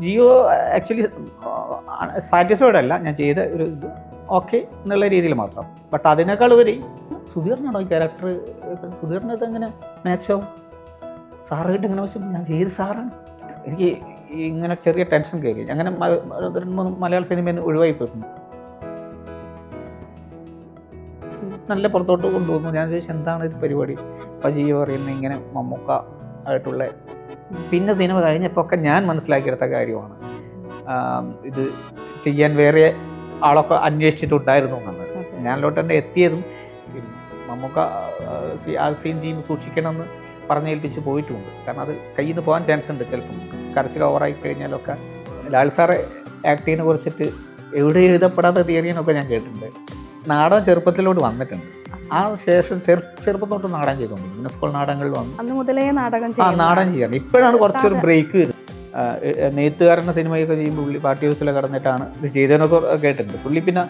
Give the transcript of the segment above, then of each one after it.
Jio actually satisfied അല്ല ഞാൻ ചെയ്ത ഒരു ഇത് ഓക്കെ എന്നുള്ള രീതിയിൽ മാത്രം. ബട്ട് അതിനേക്കാൾ ഉപരി സുധീറിനാണോ ഈ ക്യാരക്ടർ, സുധീറിനത് എങ്ങനെ മാച്ചാവും സാറായിട്ട് ഇങ്ങനെ വെച്ചാൽ ഞാൻ ഏത് സാറാണ്. എനിക്ക് ഇങ്ങനെ ചെറിയ ടെൻഷൻ കയറി. അങ്ങനെ 2-3 മലയാള സിനിമയിൽ ഒഴിവായി പോയിട്ടുണ്ട്. നല്ല പുറത്തോട്ട് കൊണ്ടുപോകുന്നു. ഞാൻ ചോദിച്ചാൽ എന്താണ് ഇത് പരിപാടി. ഇപ്പം ജിയോ പറയുന്നത് ഇങ്ങനെ മമ്മൂക്ക ആയിട്ടുള്ള പിന്നെ സിനിമ കഴിഞ്ഞപ്പോൾ ഒക്കെ ഞാൻ മനസ്സിലാക്കിയെടുത്ത കാര്യമാണ് ഇത് ചെയ്യാൻ വേറെ ആളൊക്കെ അന്വേഷിച്ചിട്ടുണ്ടായിരുന്നു എന്നുള്ളത്. ഞാനിലോട്ട് തന്നെ എത്തിയതും മമ്മൂക്ക ആ സീൻ ചെയ്യുമ്പോൾ സൂക്ഷിക്കണമെന്ന് പറഞ്ഞേൽപ്പിച്ച് പോയിട്ടുണ്ട്. കാരണം അത് കയ്യിൽ നിന്ന് പോകാൻ ചാൻസ് ഉണ്ട്. ചിലപ്പം കരച്ചിൽ ഓവറായി കഴിഞ്ഞാലൊക്കെ. ലാൽ സാറ് ആക്ടിങ്ങിനെ കുറിച്ചിട്ട് എവിടെ എഴുതപ്പെടാത്ത തിയറിയെന്നൊക്കെ ഞാൻ കേട്ടിട്ടുണ്ട്. നാടകം ചെറുപ്പത്തിലോട്ട് വന്നിട്ടുണ്ട്. ആ ശേഷം ചെറുപ്പം തൊട്ട് നാടകം ചെയ്തുകൊണ്ട് പിന്നെ സ്കൂൾ നാടകങ്ങളിൽ വന്നു അന്ന് മുതലേ നാടകം ചെയ്യാറ്. ഇപ്പോഴാണ് കുറച്ചൊരു ബ്രേക്ക് വരുന്നത്. നെയ്ത്തുകാരൻ്റെ സിനിമയൊക്കെ ചെയ്യുമ്പോൾ പുള്ളി പാർട്ടി ഹൗസിലൊക്കെ കടന്നിട്ടാണ് ഇത് ചെയ്തതെന്നൊക്കെ കേട്ടിട്ടുണ്ട്. പുള്ളി പിന്നെ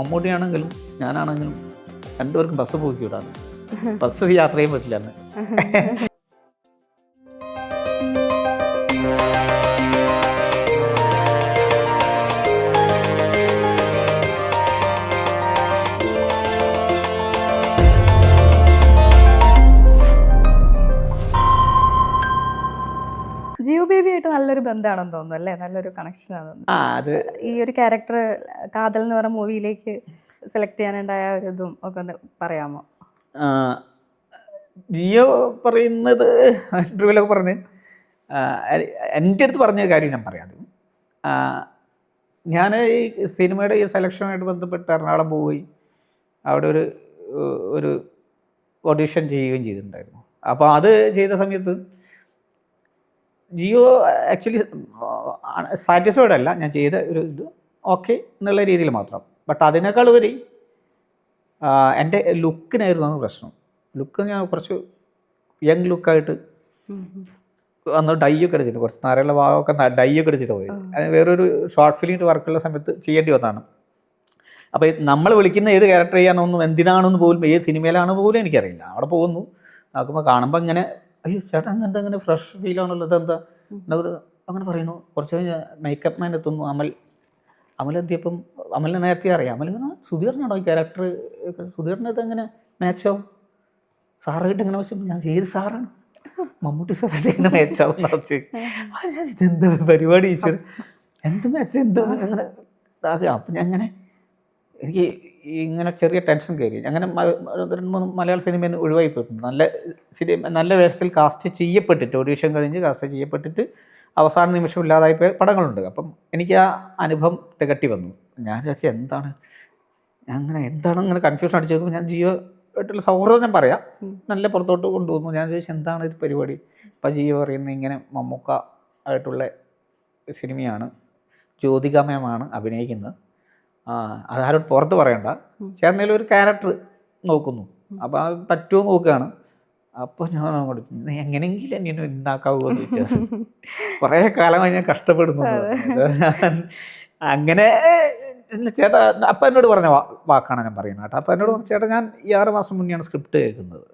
മമ്മൂട്ടിയാണെങ്കിലും ഞാനാണെങ്കിലും രണ്ടുപേർക്കും ബസ് പോയി വിടാണ്. ബസ് യാത്ര ചെയ്യാൻ പറ്റില്ല. ജിയോ ബേബി ആയിട്ട് നല്ലൊരു ബന്ധമാണെന്ന് തോന്നുന്നു അല്ലേ, നല്ലൊരു കണക്ഷൻ ആണ്. ഈ ഒരു ക്യാരക്ടർ കാതൽ എന്ന് പറഞ്ഞ മൂവിയിലേക്ക് സെലക്ട് ചെയ്യാനുണ്ടായ ഒരു ഇതും ഒക്കെ ഒന്ന് പറയാമോ? ജിയോ പറയുന്നത് ഇന്റർവ്യൂലൊക്കെ പറഞ്ഞ് എൻ്റെ അടുത്ത് പറഞ്ഞ കാര്യം ഞാൻ പറയാം. ഞാൻ ഈ സിനിമയുടെ ഈ സെലക്ഷനുമായിട്ട് ബന്ധപ്പെട്ട് എറണാകുളം പോവുകയും അവിടെ ഒരു ഓഡിഷൻ ചെയ്യുകയും ചെയ്തിട്ടുണ്ടായിരുന്നു. അപ്പോൾ അത് ചെയ്ത സമയത്ത് ജിയോ ആക്ച്വലി സാറ്റിസ്ഫൈഡ് അല്ല ഞാൻ ചെയ്ത ഒരു ഇത് ഓക്കെ എന്നുള്ള രീതിയിൽ മാത്രം. ബട്ട് അതിനേക്കാൾ ഉപരി എൻ്റെ ലുക്കിനായിരുന്നു പ്രശ്നം. ലുക്ക് ഞാൻ കുറച്ച് യങ് ലുക്കായിട്ട് അന്ന് ഡൈ ഒക്കെ അടിച്ചിട്ട് കുറച്ച് നാരയുള്ള ഭാഗമൊക്കെ ഡൈ ഒക്കെ അടിച്ചിട്ട് പോയത്. അതിന് വേറൊരു ഷോർട്ട് ഫിലിം വർക്കുള്ള സമയത്ത് ചെയ്യേണ്ടി വന്നതാണ്. അപ്പോൾ നമ്മൾ വിളിക്കുന്ന ഏത് ക്യാരക്ടർ ചെയ്യാനൊന്നും എന്തിനാണെന്ന് പോലും ഏത് സിനിമയിലാണ് പോലും എനിക്കറിയില്ല. അവിടെ പോകുന്നു നോക്കുമ്പോൾ കാണുമ്പോൾ ഇങ്ങനെ അയ്യോ ചേട്ടാ അങ്ങനത്തെ അങ്ങനെ ഫ്രഷ് ഫീലാണല്ലോ ഇതെന്താ അങ്ങനെ പറയുന്നു. കുറച്ച് കഴിഞ്ഞ് മേക്കപ്പ് മാൻ എത്തുന്നു. അമലെത്തിയപ്പം അമലിനെ നേരത്തെ അറിയാം. അമൽ സുധീറിനാണോ ഈ ക്യാരക്ടർ, സുധീറിനത് എങ്ങനെ മാച്ചാവും സാറായിട്ട് ഇങ്ങനെ വെച്ചാൽ ഞാൻ ഏത് സാറാണ് മമ്മൂട്ടി സാറായിട്ട് എങ്ങനെ മാച്ചാവും വെച്ച് ഇതെന്താ പരിപാടി ഈശ്വർ എന്ത് മാച്ച് എന്ത് അങ്ങനെ ഇതാകുക. അപ്പം ഞാൻ അങ്ങനെ എനിക്ക് ഇങ്ങനെ ചെറിയ ടെൻഷൻ കയറി. അങ്ങനെ 2-3 മലയാള സിനിമയിൽ ഒഴിവായി പോയിട്ടുണ്ട്. നല്ല വേഷത്തിൽ കാസ്റ്റ് ചെയ്യപ്പെട്ടിട്ട് ഓഡിഷൻ കഴിഞ്ഞ് കാസ്റ്റ് ചെയ്യപ്പെട്ടിട്ട് അവസാന നിമിഷം ഇല്ലാതായി പോയ പടങ്ങളുണ്ട്. അപ്പം എനിക്ക് ആ അനുഭവം തികട്ടി വന്നു. ഞാൻ വിചാരിച്ചു എന്താണ് അങ്ങനെ കൺഫ്യൂഷൻ അടിച്ചു നോക്കുമ്പോൾ ഞാൻ ജിയോ ആയിട്ടുള്ള സൗഹൃദം ഞാൻ പറയാം നല്ല പുറത്തോട്ട് കൊണ്ടുപോകുന്നു. ഞാൻ ചോദിച്ചാൽ എന്താണ് ഇത് പരിപാടി. ഇപ്പം ജിയോ പറയുന്നത് ഇങ്ങനെ മമ്മൂക്ക ആയിട്ടുള്ള സിനിമയാണ്, ജ്യോതിക മാമാണ് അഭിനയിക്കുന്നത്. അതാരോട് പുറത്ത് പറയണ്ട. ചേട്ടനേലും ഒരു ക്യാരക്ടർ നോക്കുന്നു. അപ്പോൾ അത് പറ്റുമോ നോക്കുകയാണ്. അപ്പോൾ ഞാൻ അങ്ങോട്ട് എങ്ങനെയെങ്കിലും എന്നെ ഉണ്ടാക്കാവുമോ എന്ന് ചോദിച്ചത്. കുറേ കാലമായി ഞാൻ കഷ്ടപ്പെടുന്നു. അങ്ങനെ ചേട്ടാ അപ്പം എന്നോട് പറഞ്ഞ വാക്കാണ് ഞാൻ പറയുന്നത് കേട്ടോ. അപ്പം എന്നോട് പറഞ്ഞു ചേട്ടാ ഞാൻ ഈ 6 മാസം മുന്നെയാണ് സ്ക്രിപ്റ്റ് കേൾക്കുന്നത്.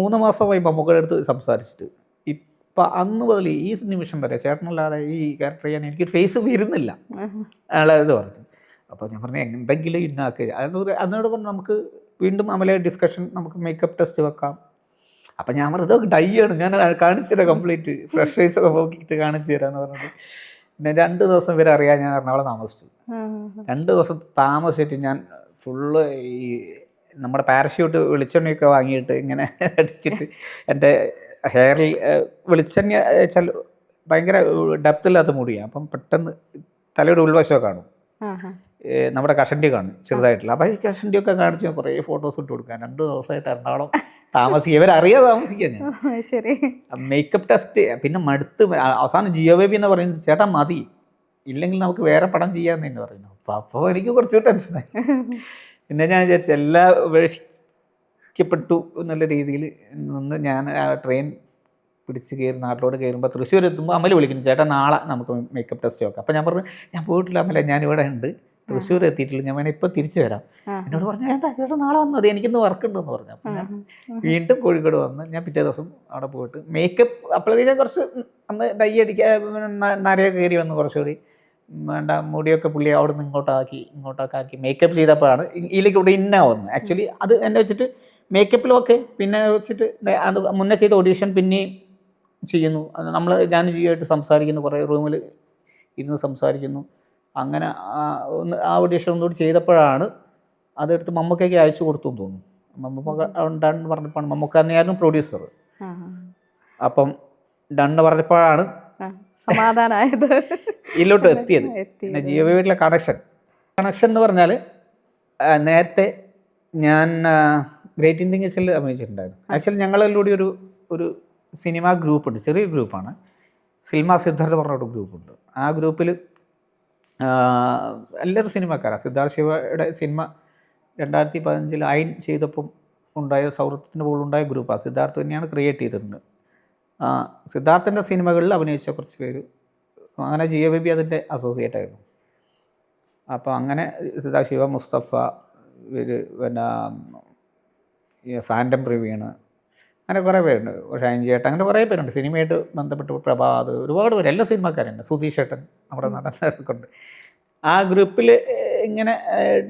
3 മാസമായി മമ്മൂക്കയുടെ അടുത്ത് സംസാരിച്ചിട്ട് ഇപ്പം അന്ന് മുതൽ ഈ നിമിഷം വരെ ചേട്ടനല്ലാതെ ഈ ക്യാരക്ടർ ചെയ്യാൻ എനിക്ക് ഫേസ് വരുന്നില്ല അയാളത് പറഞ്ഞു. അപ്പോൾ ഞാൻ പറഞ്ഞു എന്തെങ്കിലും ഇന്നാക്കുക. അതിനോട് പറഞ്ഞു നമുക്ക് വീണ്ടും അമലെ ഡിസ്കഷൻ നമുക്ക് മേക്കപ്പ് ടെസ്റ്റ് വെക്കാം. അപ്പം ഞാൻ പറഞ്ഞു ഇതൊക്കെ ഡൈ ആണ് ഞാൻ കാണിച്ചു തരാം കംപ്ലീറ്റ് ഫ്രഷ് ഫേസ് ഒക്കെ നോക്കിയിട്ട് കാണിച്ചു തരാമെന്ന് പറഞ്ഞിട്ട് പിന്നെ 2 ദിവസം വരെ അറിയാൻ ഞാൻ എറണാകുളം താമസിച്ചു. 2 ദിവസം താമസിച്ചിട്ട് ഞാൻ ഫുള്ള് ഈ നമ്മുടെ പാരഷ്യൂട്ട് വെളിച്ചെണ്ണയൊക്കെ വാങ്ങിയിട്ട് ഇങ്ങനെ അടിച്ചിട്ട് എൻ്റെ ഹെയറിൽ വെളിച്ചെണ്ണ വെച്ചാൽ ഭയങ്കര ഡെപ്തില്ലാത്ത മുടിയാണ്. അപ്പം പെട്ടെന്ന് തലയുടെ ഉൾവശമൊക്കെ കാണും, നമ്മുടെ കഷണ്ടി കാണും ചെറുതായിട്ടുള്ള. അപ്പോൾ ഈ കഷണ്ടിയൊക്കെ കാണിച്ച് കുറേ ഫോട്ടോസ് ഇട്ട് കൊടുക്കാൻ 2 ദിവസമായിട്ട് എറണാകുളം താമസിക്കുക. ഇവരറിയാതെ താമസിക്കുക ഞാൻ. ശരി മേക്കപ്പ് ടെസ്റ്റ് പിന്നെ മടുത്ത് അവസാനം ജിയോ ബേബി എന്ന് പറയുന്നത് ചേട്ടാ മതി ഇല്ലെങ്കിൽ നമുക്ക് വേറെ പടം ചെയ്യാമെന്ന് തന്നെ പറയുന്നു. അപ്പോൾ എനിക്ക് കുറച്ച് ടെൻഷനായി. പിന്നെ ഞാൻ വിചാരിച്ചു എല്ലാം ഉപേക്ഷിക്കപ്പെട്ടു എന്നുള്ള രീതിയിൽ നിന്ന് ഞാൻ ട്രെയിൻ പിടിച്ച് കയറി നാട്ടിലോട്ട് കയറുമ്പോൾ തൃശ്ശൂർ എത്തുമ്പോൾ അമൽ വിളിക്കുന്നു ചേട്ടാ നാളെ നമുക്ക് മേക്കപ്പ് ടെസ്റ്റ് നോക്കാം. അപ്പോൾ ഞാൻ പറഞ്ഞു ഞാൻ പോയിട്ടില്ല അമല ഞാനിവിടെ ഉണ്ട് തൃശ്ശൂർ എത്തിയിട്ടില്ല, ഞാൻ വേണേൽ ഇപ്പം തിരിച്ചു വരാം. എന്നോട് പറഞ്ഞു വേണ്ട ചേട്ടാ നാളെ വന്നു മതി, എനിക്കിന്ന് വർക്ക് ഉണ്ടെന്ന് പറഞ്ഞു. അപ്പം ഞാൻ വീണ്ടും കോഴിക്കോട് വന്ന് ഞാൻ പിറ്റേ ദിവസം അവിടെ പോയിട്ട് മേക്കപ്പ് അപ്പോഴത്തേക്കും കുറച്ച് അന്ന് ഡൈ അടിക്കാൻ നരയൊക്കെ കയറി വന്ന് കുറച്ചുകൂടി വേണ്ട മുടിയൊക്കെ പുള്ളി അവിടെ നിന്ന് ഇങ്ങോട്ടൊക്കെ ആക്കി മേക്കപ്പ് ചെയ്തപ്പോഴാണ് ഇതിലേക്ക് ഇവിടെ ഇന്ന വന്നത്. ആക്ച്വലി അത് എന്നെ വെച്ചിട്ട് മേക്കപ്പിലൊക്കെ പിന്നെ വെച്ചിട്ട് അത് മുന്നേ ചെയ്ത ഓഡീഷൻ പിന്നെയും ചെയ്യുന്നു. ഞാൻ ജിയോയായിട്ട് സംസാരിക്കുന്നു, കുറേ റൂമിൽ ഇരുന്ന് സംസാരിക്കുന്നു. അങ്ങനെ ആ ഓഡീഷൻ ഒന്നുകൂടി ചെയ്തപ്പോഴാണ് അതെടുത്ത് മമ്മൂക്കയ്ക്ക് അയച്ചു കൊടുത്തു എന്ന് തോന്നുന്നു. മമ്മൂക്ക ഡൺ പറഞ്ഞപ്പോഴാണ്, മമ്മൂക്ക തന്നെയായിരുന്നു പ്രൊഡ്യൂസർ. അപ്പം ഡണ്ണ് പറഞ്ഞപ്പോഴാണ് സമാധാനമായത്, ഇതിലോട്ട് എത്തിയത്. പിന്നെ ജിയോ ബേബിയിലെ കണക്ഷൻ എന്ന് പറഞ്ഞാൽ നേരത്തെ ഞാൻ ഗ്രേറ്റ് ഇന്ത്യൻ കിച്ചണിൽ അഭിനയിച്ചിട്ടുണ്ടായിരുന്നു. ആക്ച്വലി ഞങ്ങളിലൂടെ ഒരു സിനിമ ഗ്രൂപ്പുണ്ട്, ചെറിയ ഗ്രൂപ്പാണ്, സിൽമ സിദ്ധാർത്ഥ പറഞ്ഞൊരു ഗ്രൂപ്പുണ്ട്. ആ ഗ്രൂപ്പിൽ എല്ലാവരും സിനിമക്കാരാണ്. സിദ്ധാർത്ഥ ശിവയുടെ സിനിമ 2015 അയൻ ചെയ്തപ്പം ഉണ്ടായ സൗഹൃദത്തിൻ്റെ മുകളിലുണ്ടായ ഗ്രൂപ്പാണ്. സിദ്ധാർത്ഥ തന്നെയാണ് ക്രിയേറ്റ് ചെയ്തിട്ടുണ്ട്. സിദ്ധാർത്ഥൻ്റെ സിനിമകളിൽ അഭിനയിച്ച കുറച്ച് പേര്, അങ്ങനെ ജിയോ ബേബി അതിൻ്റെ അസോസിയേറ്റ് ആയിരുന്നു. അപ്പോൾ അങ്ങനെ സിദ്ധാർത്ഥ ശിവ, മുസ്തഫ, പിന്നെ ഫാൻറ്റം പ്രവീണ്, അങ്ങനെ കുറേ പേരുണ്ട്, ഷൈൻ ചേട്ടൻ, അങ്ങനെ കുറേ പേരുണ്ട് സിനിമയായിട്ട് ബന്ധപ്പെട്ട്. പ്രഭാത്, ഒരുപാട് പേര്, എല്ലാ സിനിമക്കാരുണ്ട്, സുധീഷ് ചേട്ടൻ നമ്മുടെ നടനൊക്കെ ഉണ്ട്. ആ ഗ്രൂപ്പിൽ ഇങ്ങനെ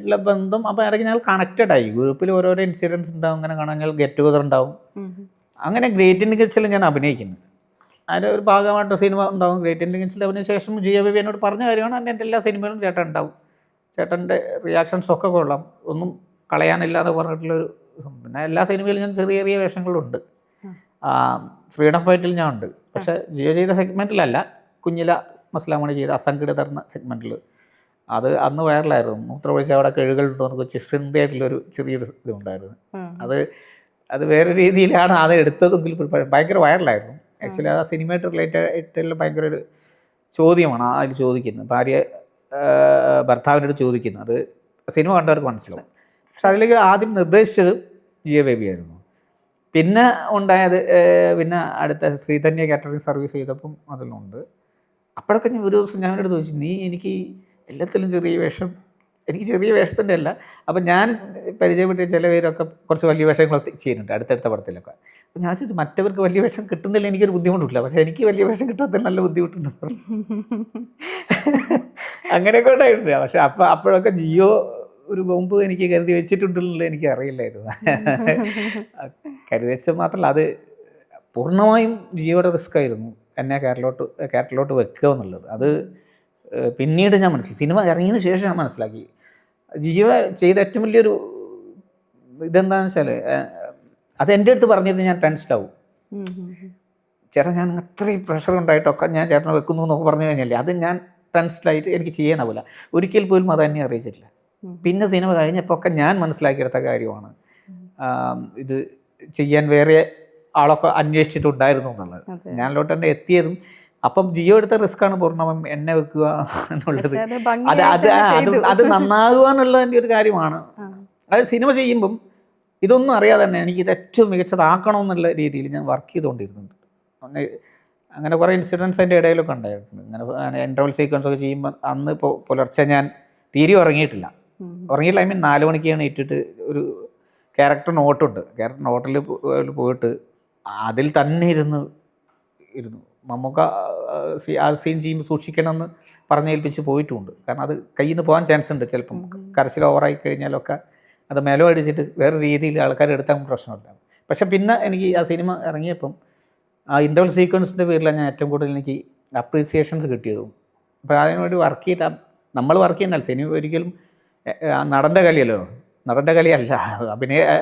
ഉള്ള ബന്ധം. അപ്പോൾ ഇടയ്ക്ക് ഞങ്ങൾ കണക്റ്റഡായി. ഗ്രൂപ്പിൽ ഓരോരോ ഇൻസിഡൻസ് ഉണ്ടാവും, അങ്ങനെ കാണാൻ ഞങ്ങൾ ഗെറ്റ് ടുഗദർ ഉണ്ടാവും. അങ്ങനെ ഗ്രേറ്റ് ഇന്ത്യൻ കിച്ചണിൽ ഞാൻ അഭിനയിക്കുന്നു. അതിൻ്റെ ഒരു ഭാഗമായിട്ട് സിനിമ ഉണ്ടാവും. ഗ്രേറ്റ് ഇന്ത്യൻ കിച്ചണിൽ അഭിനയിച്ച ശേഷം ജിയോ ബേബി എന്നോട് പറഞ്ഞ കാര്യമാണ്, എൻ്റെ എല്ലാ സിനിമയിലും ചേട്ടൻ ഉണ്ടാവും, ചേട്ടൻ്റെ റിയാക്ഷൻസൊക്കെ കൊള്ളാം, ഒന്നും കളയാനില്ല എന്ന് പറഞ്ഞിട്ടുള്ളൊരു. പിന്നെ എല്ലാ സിനിമയിലും ഞാൻ ചെറിയ ചെറിയ വേഷങ്ങളുണ്ട്. ഫ്രീഡം ഫൈറ്റിൽ ഞാൻ ഉണ്ട്, പക്ഷേ ജിയോ ചെയ്ത സെഗ്മെൻറ്റിലല്ല, കുഞ്ഞില മസ്ലാമണി ചെയ്ത അസംഘടിത സെഗ്മെൻറ്റിൽ. അത് അന്ന് വൈറലായിരുന്നു. മൂത്രമൊഴിച്ച അവിടെ കിഴുകളുണ്ടോ എന്ന് വെച്ച് ശ്രദ്ധയായിട്ടുള്ളൊരു ചെറിയൊരു ഇതുണ്ടായിരുന്നു. അത് വേറെ രീതിയിലാണ് അത് എടുത്തതെങ്കിൽ ഭയങ്കര വൈറലായിരുന്നു. ആക്ച്വലി അത് ആ സിനിമയായിട്ട് റിലേറ്റഡ് ആയിട്ടുള്ള ഭയങ്കര ഒരു ചോദ്യമാണ് അതിൽ ചോദിക്കുന്നത്. ഭാര്യ ഭർത്താവിനോട് ചോദിക്കുന്നത്, അത് സിനിമ കണ്ടവർക്ക് മനസ്സിലാവും. പക്ഷെ അതിലേക്ക് ആദ്യം നിർദ്ദേശിച്ചത് ജിയോ ബേബി ആയിരുന്നു. പിന്നെ ഉണ്ടായത് പിന്നെ അടുത്ത ശ്രീധന്യ കാറ്ററിംഗ് സർവീസ് ചെയ്തപ്പം അതിലുണ്ട്. അപ്പോഴൊക്കെ ഞാൻ ഒരു ദിവസം ഞാനോട് ചോദിച്ചു, നീ എനിക്ക് എല്ലാത്തിലും ചെറിയ വേഷം, എനിക്ക് ചെറിയ വേഷത്തിൻ്റെ അല്ല. അപ്പം ഞാൻ പരിചയപ്പെട്ട ചില പേരൊക്കെ കുറച്ച് വലിയ വേഷങ്ങളൊക്കെ ചെയ്യുന്നുണ്ട് അടുത്തടുത്ത പടത്തിലൊക്കെ. അപ്പം ഞാൻ ചോദിച്ചു, മറ്റവർക്ക് വലിയ വേഷം കിട്ടുന്നില്ല, എനിക്കൊരു ബുദ്ധിമുട്ടില്ല, പക്ഷേ എനിക്ക് വലിയ വേഷം കിട്ടാത്തതിൽ നല്ല ബുദ്ധിമുട്ടുണ്ട്. അങ്ങനെയൊക്കെ ഉണ്ടായിട്ടുണ്ട്. പക്ഷെ അപ്പോഴൊക്കെ ജിയോ ഒരു ബോംബ് എനിക്ക് കരുതി വെച്ചിട്ടുണ്ടെന്നുള്ളത് എനിക്ക് അറിയില്ലായിരുന്നു. കരുതി വെച്ചത് മാത്രമല്ല, അത് പൂർണ്ണമായും ജിയോയുടെ റിസ്ക് ആയിരുന്നു എന്നെ കേരളത്തിലോട്ട് വെക്കുക എന്നുള്ളത്. അത് പിന്നീട് ഞാൻ മനസ്സിലാക്കി, സിനിമ ഇറങ്ങിയതിന് ശേഷം ഞാൻ മനസ്സിലാക്കി. ജിയോ ചെയ്ത ഏറ്റവും വലിയൊരു ഇതെന്താണെന്ന് വെച്ചാൽ, അത് എൻ്റെ അടുത്ത് പറഞ്ഞിട്ട് ഞാൻ ടെൻസ്ഡ് ആവും. ചേട്ടാ ഞാൻ അത്രയും പ്രഷർ ഉണ്ടായിട്ടൊക്കെ ഞാൻ ചേട്ടനെ വെക്കുന്നു എന്നൊക്കെ പറഞ്ഞു കഴിഞ്ഞാൽ അത് ഞാൻ ടെൻസ്ഡായിട്ട് എനിക്ക് ചെയ്യാനാവില്ല. ഒരിക്കൽ പോലും അത് എന്നെ അറിയിച്ചിട്ടില്ല. പിന്നെ സിനിമ കഴിഞ്ഞപ്പോൾ ഒക്കെ ഞാൻ മനസ്സിലാക്കിയെടുത്ത കാര്യമാണ് ഇത് ചെയ്യാൻ വേറെ ആളൊക്കെ അന്വേഷിച്ചിട്ടുണ്ടായിരുന്നു എന്നുള്ളത്. ഞാനിലോട്ട് തന്നെ എത്തിയതും അപ്പം ജിയോ എടുത്ത റിസ്ക്കാണ് പൂർണ്ണമായും എന്നെ വെക്കുക എന്നുള്ളത്. അത് നന്നാകുക എന്നുള്ളതിൻ്റെ ഒരു കാര്യമാണ്. അത് സിനിമ ചെയ്യുമ്പം ഇതൊന്നും അറിയാതെ തന്നെ എനിക്ക് ഇത് ഏറ്റവും മികച്ചതാക്കണമെന്നുള്ള രീതിയിൽ ഞാൻ വർക്ക് ചെയ്തുകൊണ്ടിരുന്നുണ്ട്. അങ്ങനെ കുറേ ഇൻസിഡൻസ് അതിൻ്റെ ഇടയിലൊക്കെ ഉണ്ടായിട്ടുണ്ട്. ഇങ്ങനെ ഇൻ്റർവൽ സീക്വൻസ് ഒക്കെ ചെയ്യുമ്പോൾ അന്ന് ഇപ്പോൾ പുലർച്ചെ ഞാൻ തീരെ ഉറങ്ങിയിട്ടില്ല. ഐ മീൻ 4 മണിക്കാണ് ഇട്ടിട്ട് ഒരു ക്യാരക്ടർ നോട്ടുണ്ട്. ക്യാരക്ടർ നോട്ടിൽ പോയിട്ട് അതിൽ തന്നെ ഇരുന്നു മമ്മൂക്ക ആ സീൻ ചെയ്യുമ്പോൾ സൂക്ഷിക്കണമെന്ന് പറഞ്ഞേൽപ്പിച്ച് പോയിട്ടുമുണ്ട്. കാരണം അത് കയ്യിൽ നിന്ന് പോകാൻ ചാൻസ് ഉണ്ട്. ചിലപ്പം കരച്ചിൽ ഓവറായി കഴിഞ്ഞാലൊക്കെ അത് മെലോ അടിച്ചിട്ട് വേറെ രീതിയിൽ ആൾക്കാർ എടുത്താൽ പ്രശ്നമില്ല. പക്ഷെ പിന്നെ എനിക്ക് ആ സിനിമ ഇറങ്ങിയപ്പം ആ ഇൻ്റർവൽ സീക്വൻസിൻ്റെ പേരിലാണ് ഞാൻ ഏറ്റവും കൂടുതൽ എനിക്ക് അപ്രീസിയേഷൻസ് കിട്ടിയതും. അപ്പോൾ അതിനുവേണ്ടി വർക്ക് ചെയ്താൽ നമ്മൾ വർക്ക് ചെയ്യുന്നതല്ല, സിനിമ ഒരിക്കലും നടൻ്റെ കലയല്ല,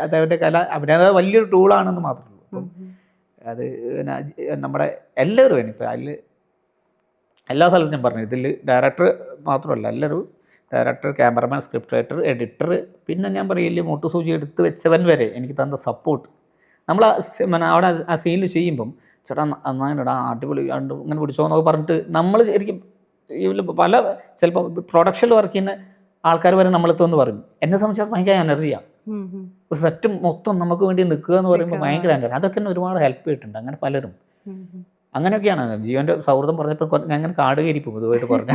അദ്ദേഹത്തിൻ്റെ കല അഭിനേതാവ് വലിയൊരു ടൂളാണെന്ന് മാത്രമേ ഉള്ളൂ. അപ്പം അത് നമ്മുടെ എല്ലാവരും ഇപ്പോൾ അതിൽ എല്ലാ സ്ഥലത്തും ഞാൻ പറഞ്ഞു, ഇതിൽ ഡയറക്ടർ മാത്രമല്ല, എല്ലാവരും director, cameraman, script writer, editor, പിന്നെ ഞാൻ പറയില്ലേ മുട്ടുസൂചി എടുത്ത് വെച്ചവൻ വരെ എനിക്ക് തന്ന സപ്പോർട്ട്. നമ്മൾ അവിടെ ആ സീനിൽ ചെയ്യുമ്പം ചേട്ടാ നന്നായിട്ടാ അടിപൊളി ഇങ്ങനെ പിടിച്ചോ എന്നൊക്കെ പറഞ്ഞിട്ട് നമ്മൾ ശരിക്കും പല ചിലപ്പോൾ പ്രൊഡക്ഷനിൽ വർക്ക് ചെയ്യുന്ന ആൾക്കാർ വരെ നമ്മളെത്തുമെന്ന് പറയും. എന്നെ സംബന്ധിച്ച് ഭയങ്കര എനർജിയാണ്. ഒരു സെറ്റ് മൊത്തം നമുക്ക് വേണ്ടി നിൽക്കുക എന്ന് പറയുമ്പോൾ ഭയങ്കര എനർജി. അതൊക്കെ എന്നെ ഒരുപാട് ഹെൽപ്പ് ചെയ്തിട്ടുണ്ട്. അങ്ങനെ പലരും അങ്ങനെയൊക്കെയാണ് ജിയോൻ്റെ സൗഹൃദം പറഞ്ഞപ്പോൾ ഞാൻ ഇങ്ങനെ കാട് കയറി പോകും ഇതുമായിട്ട് പറഞ്ഞ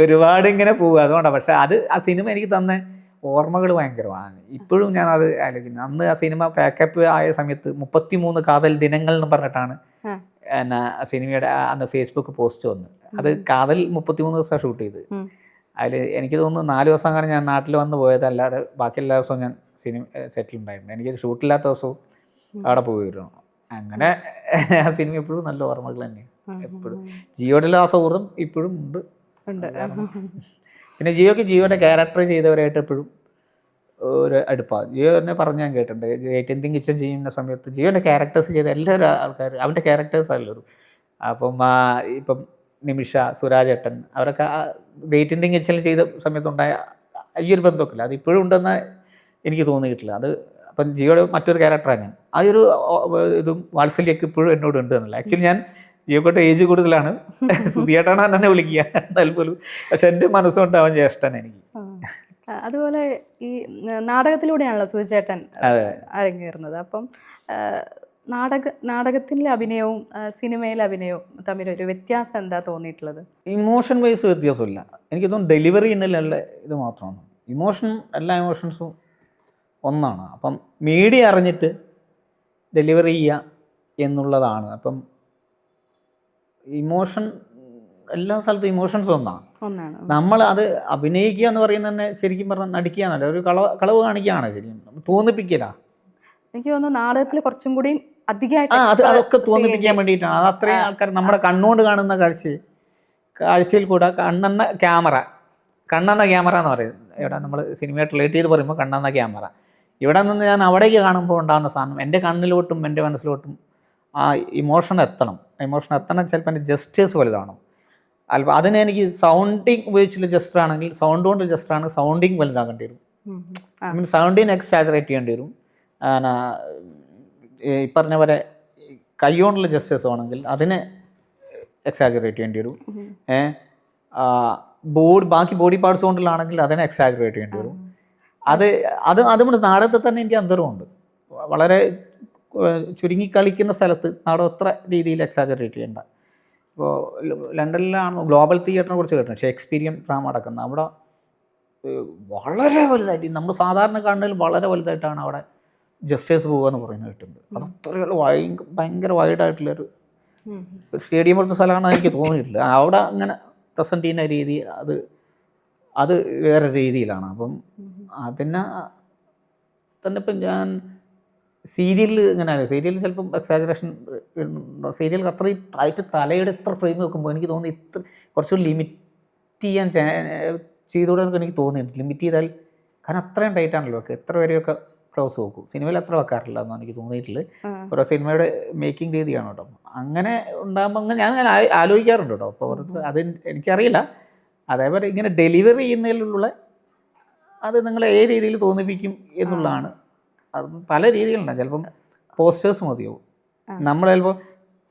ഒരുപാട് ഇങ്ങനെ പോകും. അതുകൊണ്ടാണ്. പക്ഷേ ആ സിനിമ എനിക്ക് തന്നെ ഓർമ്മകൾ ഭയങ്കരമാണ്. ഇപ്പോഴും ഞാൻ അത് ആലോചിക്കുന്നത്. അന്ന് ആ സിനിമ പാക്കപ്പ് ആയ സമയത്ത് 33 കാതൽ ദിനങ്ങൾ എന്ന് പറഞ്ഞിട്ടാണ് എന്നാ സിനിമയുടെ അന്ന് ഫേസ്ബുക്ക് പോസ്റ്റ് വന്ന്. അത് കാതൽ 33 ദിവസം ഷൂട്ട് ചെയ്ത്. അതിൽ എനിക്ക് തോന്നുന്നു 4 ദിവസം അങ്ങനെ ഞാൻ നാട്ടിൽ വന്ന് പോയതല്ലാതെ ബാക്കി എല്ലാ ദിവസവും ഞാൻ സിനിമ സെറ്റിലുണ്ടായിരുന്നു. എനിക്ക് ഷൂട്ടില്ലാത്ത ദിവസവും അവിടെ പോയിരുന്നു. അങ്ങനെ ആ സിനിമ എപ്പോഴും നല്ല ഓർമ്മകൾ തന്നെയാണ്. എപ്പോഴും ജിയോയുടെ ആ സൗഹൃദം ഇപ്പോഴും ഉണ്ട്. പിന്നെ ജിയോയുടെ ക്യാരക്ടർ ചെയ്തവരായിട്ട് എപ്പോഴും ഒരു അടുപ്പാണ്. ജിയോ തന്നെ പറഞ്ഞ് ഞാൻ കേട്ടിട്ടുണ്ട്. വെയിറ്റ് ആൻഡ് കിച്ചൺ ചെയ്യുന്ന സമയത്ത് ജിയോൻ്റെ ക്യാരക്ടേഴ്സ് ചെയ്ത എല്ലാവരും ആൾക്കാർ അവൻ്റെ ക്യാരക്ടേഴ്സ് എല്ലാവരും. അപ്പം ഇപ്പം നിമിഷ, സുരാജേട്ടൻ അവരൊക്കെ വെയിറ്റ് ആൻഡ് കിച്ചണിൽ ചെയ്ത സമയത്തുണ്ടായ ഈ ഒരു ബന്ധമൊക്കെ ഇല്ല, അത് ഇപ്പോഴും ഉണ്ടെന്ന് എനിക്ക് തോന്നിയിട്ടില്ല. അത് അപ്പം ജിയോയുടെ മറ്റൊരു ക്യാരക്ടറാണ് ഞാൻ. ആ ഒരു ഇതും വാത്സല്യമൊക്കെ ഇപ്പോഴും എന്നോട് ഉണ്ട് എന്നല്ല. ആക്ച്വലി ഞാൻ ജിയോക്കോട്ട് ഏജ് കൂടുതലാണ്, സുധിയേട്ടാണ് എന്നെ വിളിക്കുക എന്നാലും പോലും. പക്ഷെ എൻ്റെ മനസ്സുകൊണ്ടാവാൻ ജ്യേഷ്ഠൻ എനിക്ക്. അതുപോലെ ഈ നാടകത്തിലൂടെയാണല്ലോ സുധിച്ചേട്ടൻ അരങ്ങേറുന്നത്. അപ്പം നാടകത്തിലെ അഭിനയവും സിനിമയിലെ അഭിനയവും തമ്മിലൊരു വ്യത്യാസം എന്താ തോന്നിയിട്ടുള്ളത്? ഇമോഷൻ വൈസ് വ്യത്യാസമില്ല. എനിക്ക് തോന്നുന്നു ഡെലിവറി എന്നുള്ള ഇത് മാത്രമാണ്. എല്ലാ ഇമോഷൻസും ഒന്നാണ്. അപ്പം മീഡിയ അറിഞ്ഞിട്ട് ഡെലിവറി ചെയ്യുക എന്നുള്ളതാണ്. അപ്പം ഇമോഷൻ എല്ലാ സ്ഥലത്തും ഇമോഷൻസ് ഒന്നാണ്. നമ്മൾ അത് അഭിനയിക്കുക എന്ന് പറയുന്നത് തന്നെ ശരിക്കും പറഞ്ഞാൽ നടിക്കുകയാണല്ലോ, ഒരു കളവ് കാണിക്കുകയാണ് ശരിക്കും, തോന്നിപ്പിക്കല. എനിക്ക് തോന്നുന്നു നാടകത്തിൽ കുറച്ചും കൂടി അതൊക്കെ തോന്നിപ്പിക്കാൻ വേണ്ടിയിട്ടാണ്. അത് അത്രയും ആൾക്കാർ നമ്മുടെ കണ്ണുകൊണ്ട് കാണുന്ന കാഴ്ചയിൽ കൂടെ കണ്ണെന്ന ക്യാമറ എന്ന് പറയും. ഇവിടെ നമ്മൾ സിനിമയായിട്ട് റിലേറ്റ് ചെയ്ത് പറയുമ്പോൾ കണ്ണെന്ന ക്യാമറ. ഇവിടെ നിന്ന് ഞാൻ അവിടേക്ക് കാണുമ്പോൾ ഉണ്ടാകുന്ന സാധനം എൻ്റെ കണ്ണിലോട്ടും എൻ്റെ മനസ്സിലോട്ടും ആ ഇമോഷൻ എത്തണം. ചിലപ്പോൾ എൻ്റെ ജസ്റ്റേഴ്സ് വലുതാണ്. അല്പം അതിന് എനിക്ക് സൗണ്ടിങ് ഉപയോഗിച്ചുള്ള ജസ്റ്റർ ആണെങ്കിൽ സൗണ്ട് കൊണ്ട് ജസ്റ്ററാണ്, സൗണ്ടിങ് വലുതാക്കേണ്ടി വരും. മീൻ സൗണ്ടിന് എക്സാജറേറ്റ് ചെയ്യേണ്ടി വരും. ഈ പറഞ്ഞ പോലെ കൈ കൊണ്ടുള്ള ജസ്റ്റേഴ്സ് ആണെങ്കിൽ അതിനെ എക്സാജറേറ്റ് ചെയ്യേണ്ടി വരും. ബാക്കി ബോഡി പാർട്സ് കൊണ്ടുള്ളാണെങ്കിൽ അതിനെ എക്സാജറേറ്റ് ചെയ്യേണ്ടി വരും. അതുകൊണ്ട് നാടകത്തിൽ തന്നെ എനിക്ക് അന്തരമുണ്ട്. വളരെ ചുരുങ്ങി കളിക്കുന്ന സ്ഥലത്ത് നാടകം അത്ര രീതിയിൽ എക്സാജറേറ്റ് ചെയ്യേണ്ട. ഇപ്പോൾ ലണ്ടനിലാണ് ഗ്ലോബൽ തിയേറ്ററിനെ കുറിച്ച് കേട്ടിട്ടുണ്ട്, ഷേക്സ്പീരിയൻ ഡ്രാമ നടക്കുന്നത്. അവിടെ വളരെ വലുതായിട്ട് നമ്മൾ സാധാരണ കാണുന്നതിൽ വളരെ വലുതായിട്ടാണ് അവിടെ ജസ്റ്റേഴ്സ് പോകുക എന്ന് പറയുന്നത് കേട്ടിട്ടുണ്ട്. അത് അത്രയുള്ള ഭയങ്കര വൈഡായിട്ടുള്ളൊരു സ്റ്റേഡിയം പോലത്തെ സ്ഥലമാണെന്ന് എനിക്ക് തോന്നിയിട്ടില്ല. അവിടെ അങ്ങനെ പ്രസൻറ്റ് ചെയ്യുന്ന രീതി അത് വേറെ രീതിയിലാണ്. അപ്പം അതിനെ തന്നെ ഇപ്പം ഞാൻ സീരിയലിൽ ഇങ്ങനെയല്ല, സീരിയലിൽ ചിലപ്പം എക്സാജറേഷൻ, സീരിയൽ അത്രയും ആയിട്ട് തലയുടെ ഇത്ര ഫ്രെയിം വെക്കുമ്പോൾ എനിക്ക് തോന്നി കുറച്ചുകൂടി ലിമിറ്റ് ചെയ്യാൻ ചെയ്തുകൂടെ എനിക്ക് തോന്നിയിട്ടുണ്ട്. ലിമിറ്റ് ചെയ്താൽ, കാരണം അത്രയും ടൈറ്റാണല്ലോ ഒക്കെ, എത്ര വരെയൊക്കെ ക്ലോസ് വെക്കും. സിനിമയിൽ അത്ര വെക്കാറില്ല എന്നാണ് എനിക്ക് തോന്നിയിട്ടുള്ളത്. ഓരോ സിനിമയുടെ മേക്കിംഗ് രീതിയാണ് കേട്ടോ. അങ്ങനെ ഉണ്ടാകുമ്പോൾ അങ്ങനെ ഞാൻ ആലോചിക്കാറുണ്ട് കേട്ടോ. അപ്പോൾ അത് എനിക്കറിയില്ല. അതേപോലെ ഇങ്ങനെ ഡെലിവറി ചെയ്യുന്നതിലുള്ള അത് നിങ്ങളെ ഏത് രീതിയിൽ തോന്നിപ്പിക്കും എന്നുള്ളതാണ്. അത് പല രീതിയിലുണ്ടാകും. ചിലപ്പം പോസ്റ്റേഴ്സ് മതിയാവും, നമ്മൾ ചിലപ്പോൾ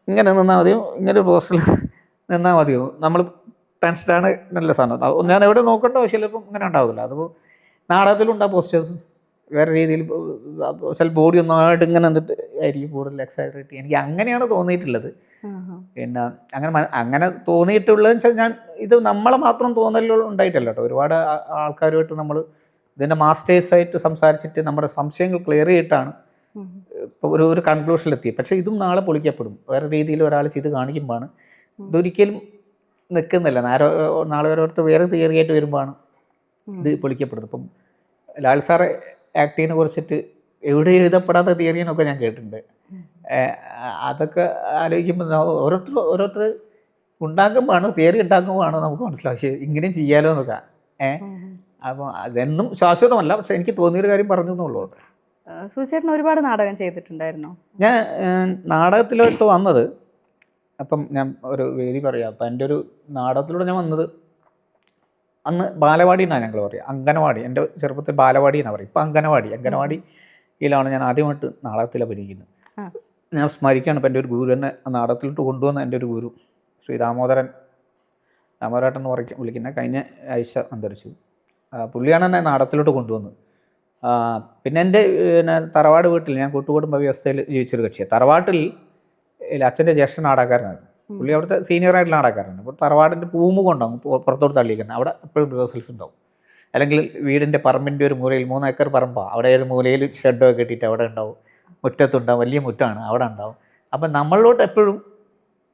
ഇങ്ങനെ നിന്നാൽ മതിയാവും, ഇങ്ങനെ പോസ്റ്ററിൽ നിന്നാൽ മതിയാവും. നമ്മൾ ടെൻഷനാണ് നല്ല സാധനം, ഞാൻ എവിടെ നോക്കേണ്ട ആവശ്യമില്ല. ഇപ്പം ഇങ്ങനെ ഉണ്ടാവില്ല. അതിപ്പോൾ നാടകത്തിലുണ്ടാകും പോസ്റ്റേഴ്സ് വേറെ രീതിയിൽ. ചില ബോഡി ഒന്നായിട്ട് ഇങ്ങനെ എന്നിട്ട് ആയിരിക്കും കൂടുതൽ എക്സാജറേറ്റ്. എനിക്ക് അങ്ങനെയാണ് തോന്നിയിട്ടുള്ളത്. പിന്നെ അങ്ങനെ തോന്നിയിട്ടുള്ളതെന്ന് വെച്ചാൽ ഞാൻ ഇത് നമ്മളെ മാത്രം തോന്നലുകൾ ഉണ്ടായിട്ടല്ല കേട്ടോ. ഒരുപാട് ആൾക്കാരുമായിട്ട് നമ്മൾ ഇതിൻ്റെ മാസ്റ്റേഴ്സായിട്ട് സംസാരിച്ചിട്ട് നമ്മുടെ സംശയങ്ങൾ ക്ലിയർ ചെയ്തിട്ടാണ് ഇപ്പോൾ ഒരു കൺക്ലൂഷനിലെത്തി. പക്ഷേ ഇതും നാളെ പൊളിക്കപ്പെടും. വേറെ രീതിയിൽ ഒരാൾ ചെയ്ത് കാണിക്കുമ്പോഴാണ് ഇതൊരിക്കലും നിൽക്കുന്നില്ല. നാളെ ഓരോരുത്തർ വേറെ തിയറി ആയിട്ട് വരുമ്പോഴാണ് ഇത് പൊളിക്കപ്പെടുന്നത്. ഇപ്പം ലാൽ സാറെ ആക്ടിങ്ങിനെ കുറിച്ചിട്ട് എവിടെ എഴുതപ്പെടാത്ത തിയറിയെന്നൊക്കെ ഞാൻ കേട്ടിട്ടുണ്ട്. അതൊക്കെ ആലോചിക്കുമ്പോൾ ഓരോരുത്തർ ഉണ്ടാക്കുമ്പോഴാണ്, തിയറി ഉണ്ടാക്കുമ്പോഴാണ് നമുക്ക് മനസ്സിലാക്കി ഇങ്ങനെയും ചെയ്യാലോ എന്നൊക്കെ. അപ്പോൾ അതെന്നും ശാശ്വതമല്ല. പക്ഷെ എനിക്ക് തോന്നിയൊരു കാര്യം പറഞ്ഞു എന്നുള്ളൂ. സുചേട്ടൻ ഒരുപാട് നാടകം ചെയ്തിട്ടുണ്ടായിരുന്നോ? ഞാൻ നാടകത്തിലോട്ട് വന്നത്, അപ്പം ഞാൻ ഒരു വേദി പറയാം. അപ്പം എൻ്റെ ഒരു നാടകത്തിലൂടെ ഞാൻ വന്നത് അന്ന് ബാലവാടി എന്നാണ് ഞങ്ങൾ പറയുക. അംഗനവാടി, എൻ്റെ ചെറുപ്പത്തിൽ ബാലവാടി എന്നാണ് പറയുക. ഇപ്പം അംഗനവാടിയിലാണ് ഞാൻ ആദ്യമായിട്ട് നാടകത്തിൽ അഭിനയിക്കുന്നത്. ഞാൻ സ്മരിക്കുകയാണ്. ഇപ്പം എൻ്റെ ഒരു ഗുരു എന്നെ നാടകത്തിലോട്ട് കൊണ്ടുവന്ന എൻ്റെ ഒരു ഗുരു ശ്രീ രാമോദരേട്ടൻ എന്ന് വിളിക്കുന്ന കഴിഞ്ഞ ആഴ്ച അന്തരിച്ചു. പുള്ളിയാണ് എന്നെ നാടകത്തിലോട്ട് കൊണ്ടുവന്നത്. പിന്നെ എൻ്റെ തറവാട് വീട്ടിൽ, ഞാൻ കൂട്ടുകുടുംബ വ്യവസ്ഥയിൽ ജീവിച്ചൊരു കക്ഷിയാണ്. തറവാട്ടിൽ അച്ഛൻ്റെ ജ്യേഷ്ഠ നാടകക്കാരനായിരുന്നു. പുള്ളി അവിടുത്തെ സീനിയറായിട്ടുള്ള നാടകക്കാരനാണ്. അപ്പോൾ തറവാടിൻ്റെ പൂമുഖം പുറത്തോട്ട് തള്ളിയിരിക്കുന്നത്, അവിടെ എപ്പോഴും റിഹേഴ്സൽസ് ഉണ്ടാവും. അല്ലെങ്കിൽ വീടിൻ്റെ പറമ്പിൻ്റെ ഒരു മൂലയിൽ 3 ഏക്കർ പറമ്പാണ്, അവിടെ ഒരു മൂലയിൽ ഷെഡൊക്കെ കെട്ടിയിട്ട് അവിടെ ഉണ്ടാവും. മുറ്റത്തുണ്ടാവും, വലിയ മുറ്റമാണ്, അവിടെ ഉണ്ടാവും. അപ്പം നമ്മളിലോട്ട് എപ്പോഴും